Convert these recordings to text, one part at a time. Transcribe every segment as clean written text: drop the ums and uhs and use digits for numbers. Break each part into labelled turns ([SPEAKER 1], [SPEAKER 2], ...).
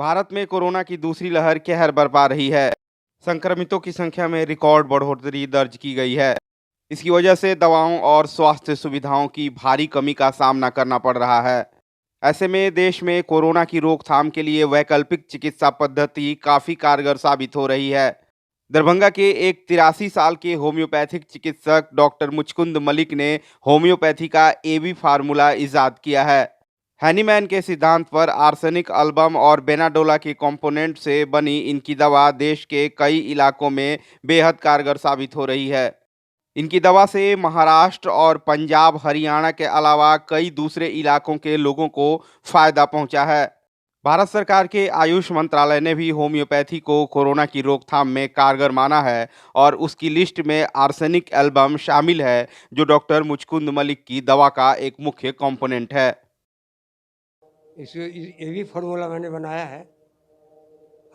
[SPEAKER 1] भारत में कोरोना की दूसरी लहर कहर बरपा रही है। संक्रमितों की संख्या में रिकॉर्ड बढ़ोतरी दर्ज की गई है। इसकी वजह से दवाओं और स्वास्थ्य सुविधाओं की भारी कमी का सामना करना पड़ रहा है। ऐसे में देश में कोरोना की रोकथाम के लिए वैकल्पिक चिकित्सा पद्धति काफी कारगर साबित हो रही है। दरभंगा के एक 83 साल के होम्योपैथिक चिकित्सक डॉक्टर मुचकुंद मलिक ने होम्योपैथी का एबी फार्मूला इजाद किया है। हैनीमैन के सिद्धांत पर आर्सेनिक अल्बम और बेनाडोला के कंपोनेंट से बनी इनकी दवा देश के कई इलाकों में बेहद कारगर साबित हो रही है। इनकी दवा से महाराष्ट्र और पंजाब हरियाणा के अलावा कई दूसरे इलाकों के लोगों को फायदा पहुंचा है। भारत सरकार के आयुष मंत्रालय ने भी होम्योपैथी को कोरोना की रोकथाम में कारगर माना है और उसकी लिस्ट में आर्सेनिक एल्बम शामिल है, जो डॉक्टर मुचकुंद मलिक की दवा का एक मुख्य कंपोनेंट है।
[SPEAKER 2] ये भी फार्मूला मैंने बनाया है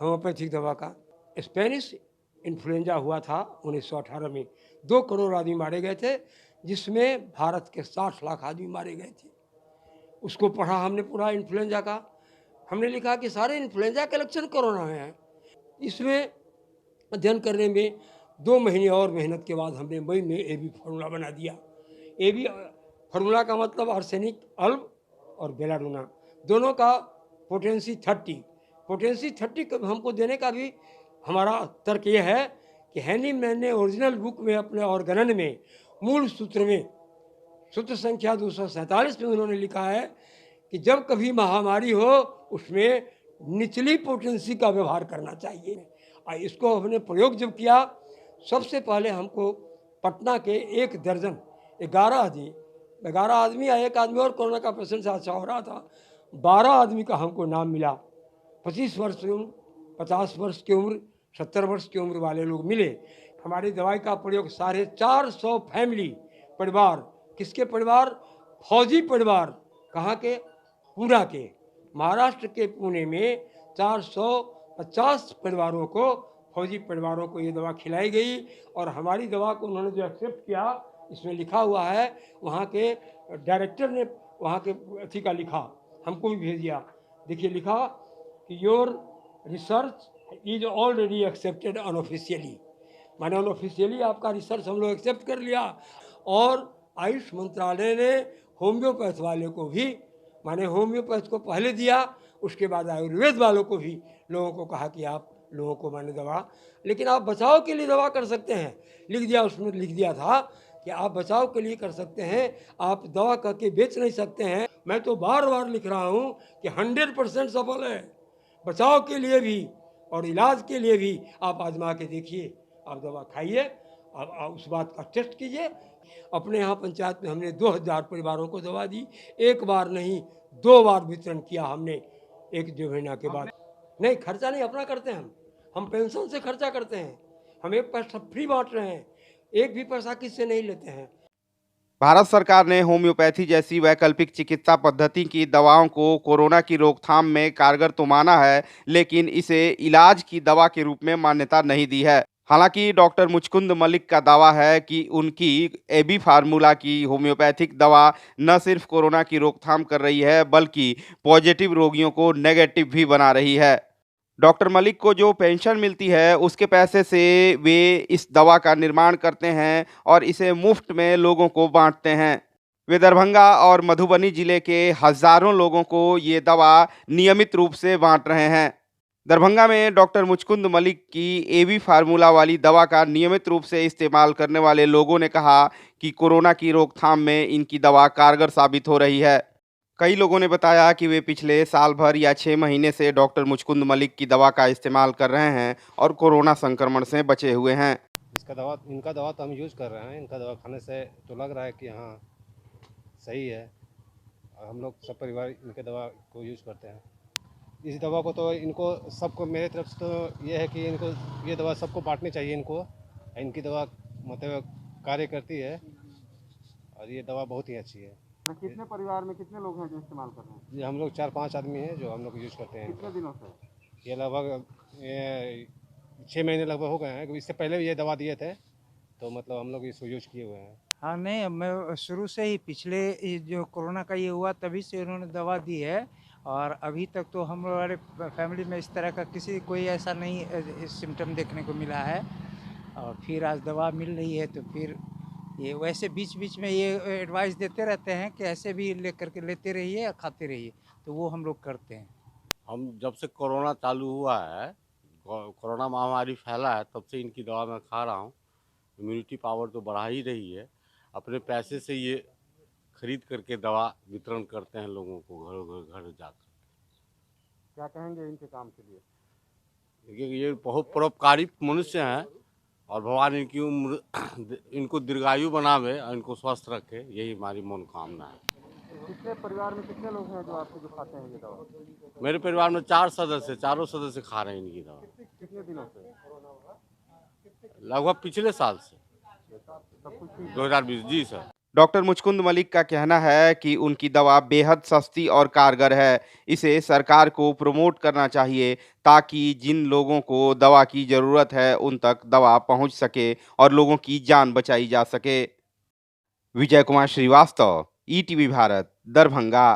[SPEAKER 2] होम्योपैथिक दवा का। स्पेनिश इन्फ्लुएंजा हुआ था 1918 में, 2 करोड़ आदमी मारे गए थे, जिसमें भारत के 60 लाख आदमी मारे गए थे। उसको पढ़ा हमने पूरा इन्फ्लुएंजा का। हमने लिखा कि सारे इन्फ्लुएंजा के लक्षण कोरोना में हैं। इसमें अध्ययन करने में 2 महीने और मेहनत के बाद हमने मई में एबी फार्मूला बना दिया। एबी फार्मूला का मतलब आर्सेनिक अल्ब और बेलाडोना दोनों का पोटेंसी 30 हमको देने का भी हमारा तर्क यह है कि हैनीमैन ने ओरिजिनल बुक में अपने ऑर्गेनन में मूल सूत्र में सूत्र संख्या 247 में उन्होंने लिखा है कि जब कभी महामारी हो उसमें निचली पोटेंसी का व्यवहार करना चाहिए। इसको हमने प्रयोग जब किया, सबसे पहले हमको पटना के 1 दर्जन 11 आदमी या 1 आदमी और कोरोना का पेशेंट से अच्छा हो रहा था, 12 आदमी का हमको नाम मिला। 25 वर्ष की उम्र, 50 वर्ष की उम्र, 70 वर्ष की उम्र वाले लोग मिले। हमारी दवाई का प्रयोग 450 फैमिली परिवार, किसके परिवार? फौजी परिवार। कहाँ के? पूना के। महाराष्ट्र के पुणे में 450 परिवारों को, फौजी परिवारों को ये दवा खिलाई गई। और हमारी दवा को उन्होंने जो एक्सेप्ट किया, इसमें लिखा हुआ है, वहाँ के डायरेक्टर ने वहाँ के अथी का लिखा, हमको भी भेज दिया। देखिए लिखा कि your research is already accepted unofficially, माने अनऑफिशियली आपका रिसर्च हम लोग एक्सेप्ट कर लिया। और आयुष मंत्रालय ने होम्योपैथ वाले को भी, माने होम्योपैथ को पहले दिया, उसके बाद आयुर्वेद वालों को भी लोगों को कहा कि आप लोगों को माने दवा, लेकिन आप बचाव के लिए दवा कर सकते हैं। लिख दिया, उसमें लिख दिया था कि आप बचाव के लिए कर सकते हैं, आप दवा करके बेच नहीं सकते हैं। मैं तो बार बार लिख रहा हूँ कि 100% सफल है, बचाव के लिए भी और इलाज के लिए भी। आप आजमा के देखिए, आप दवा खाइए, आप उस बात का टेस्ट कीजिए। अपने यहाँ पंचायत में हमने 2000 परिवारों को दवा दी, 1 बार नहीं 2 बार वितरण किया हमने, 1-2 महीना के बाद। नहीं, खर्चा नहीं अपना करते हैं हम पेंशन से खर्चा करते हैं, हम 1 पैसा फ्री बांट रहे हैं, 1 भी पैसा किससे नहीं लेते हैं।
[SPEAKER 1] भारत सरकार ने होम्योपैथी जैसी वैकल्पिक चिकित्सा पद्धति की दवाओं को कोरोना की रोकथाम में कारगर तो माना है, लेकिन इसे इलाज की दवा के रूप में मान्यता नहीं दी है। हालांकि डॉक्टर मुचकुंद मलिक का दावा है कि उनकी एबी फार्मूला की होम्योपैथिक दवा न सिर्फ कोरोना की रोकथाम कर रही है, बल्कि पॉजिटिव रोगियों को नेगेटिव भी बना रही है। डॉक्टर मलिक को जो पेंशन मिलती है, उसके पैसे से वे इस दवा का निर्माण करते हैं और इसे मुफ्त में लोगों को बांटते हैं। वे दरभंगा और मधुबनी जिले के हजारों लोगों को ये दवा नियमित रूप से बांट रहे हैं। दरभंगा में डॉक्टर मुचकुंद मलिक की एबी फार्मूला वाली दवा का नियमित रूप से इस्तेमाल करने वाले लोगों ने कहा कि कोरोना की रोकथाम में इनकी दवा कारगर साबित हो रही है। कई लोगों ने बताया कि वे पिछले साल भर या 6 महीने से डॉक्टर मुचकुंद मलिक की दवा का इस्तेमाल कर रहे हैं और कोरोना संक्रमण से बचे हुए हैं।
[SPEAKER 3] इनका दवा तो हम यूज़ कर रहे हैं। इनका दवा खाने से तो लग रहा है कि हाँ सही है, और हम लोग सब परिवार इनके दवा को यूज़ करते हैं। इस दवा को तो इनको सबको, मेरे तरफ से तो ये है कि इनको ये दवा सबको बांटनी चाहिए इनको। इनकी दवा मतलब कार्य करती है और ये दवा बहुत ही अच्छी है।
[SPEAKER 1] कितने परिवार में कितने लोग हैं जो इस्तेमाल कर रहे हैं?
[SPEAKER 3] ये हम लोग 4-5 आदमी हैं जो हम लोग यूज़ करते हैं।
[SPEAKER 1] कितने दिनों से?
[SPEAKER 3] ये लगभग 6 महीने लगभग हो गए हैं। इससे पहले भी ये दवा दिए थे, तो मतलब हम लोग इसको यूज़ किए हुए हैं।
[SPEAKER 4] हाँ, नहीं, मैं शुरू से ही पिछले ये जो कोरोना का ये हुआ तभी से उन्होंने दवा दी है और अभी तक तो हम हमारे फैमिली में इस तरह का कोई ऐसा नहीं सिम्टम देखने को मिला है। और फिर आज दवा मिल रही है तो फिर ये वैसे बीच बीच में ये एडवाइस देते रहते हैं कि ऐसे भी लेकर के लेते रहिए या खाते रहिए, तो वो हम लोग करते हैं।
[SPEAKER 5] हम जब से कोरोना चालू हुआ है, कोरोना महामारी फैला है, तब से इनकी दवा मैं खा रहा हूँ। इम्यूनिटी पावर तो बढ़ा ही रही है। अपने पैसे से ये खरीद करके दवा वितरण करते हैं लोगों को घर जाकर।
[SPEAKER 1] क्या कहेंगे इनके काम के लिए?
[SPEAKER 5] देखिए, ये बहुत परोपकारी मनुष्य हैं और भगवान इनकी उम्र इनको दीर्घायु बनावे और इनको स्वस्थ रखे, यही हमारी मनोकामना है।
[SPEAKER 1] कितने परिवार में कितने लोग हैं जो खाते हैं ये दवा?
[SPEAKER 5] मेरे परिवार में 4 सदस्य, चारों सदस्य खा रहे हैं इनकी दवा
[SPEAKER 1] कितने दिनों से?
[SPEAKER 5] लगभग पिछले साल से, 2020। जी सर।
[SPEAKER 1] डॉक्टर मुचकुंद मलिक का कहना है कि उनकी दवा बेहद सस्ती और कारगर है। इसे सरकार को प्रमोट करना चाहिए ताकि जिन लोगों को दवा की ज़रूरत है उन तक दवा पहुंच सके और लोगों की जान बचाई जा सके। विजय कुमार श्रीवास्तव, ईटीवी भारत, दरभंगा।